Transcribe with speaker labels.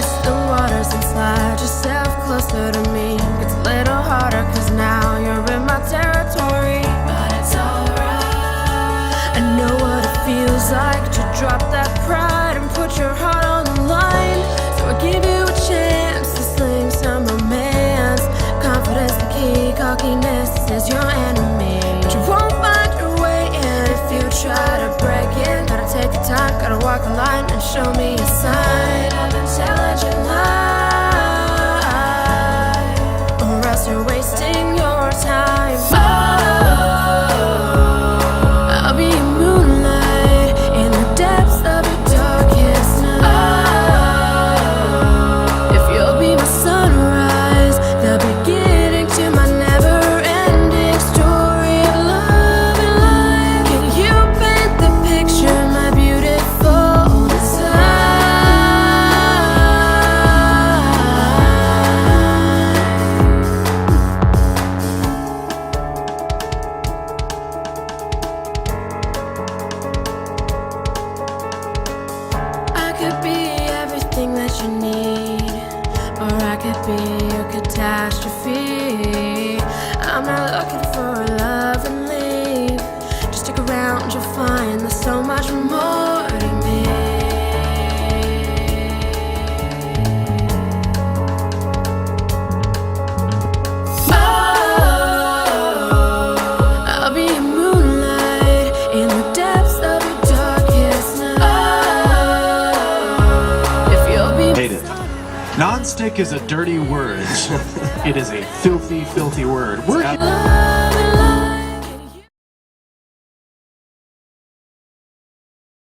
Speaker 1: twist the waters and slide yourself closer to me. It's a little harder cause now you're in my territory, but it's alright. I know what it feels like to drop that pride and put your heart on the line. So I give you a chance to sling some romance. Confidence the key, cockiness is your enemy. But you won't find your way in if you try to break it. Gotta take the time, gotta walk the line and show me a sign of intelligent life, or else you're wasting your time. Oh, I'll be your moonlight in the depths of your darkest night. If you'll be my sunrise, the beginning to my never-ending story of love and life. Can you paint the picture, my beautiful design? I could be everything that you need, or I could be your catastrophe. I'm not looking for love and leave. Just stick around, you'll find there's so much more to me. Oh, I'll be your moonlight in the depths of your darkest night. If you'll be
Speaker 2: Hate it. Non-stick is a dirty word. It is a filthy, filthy word.
Speaker 1: love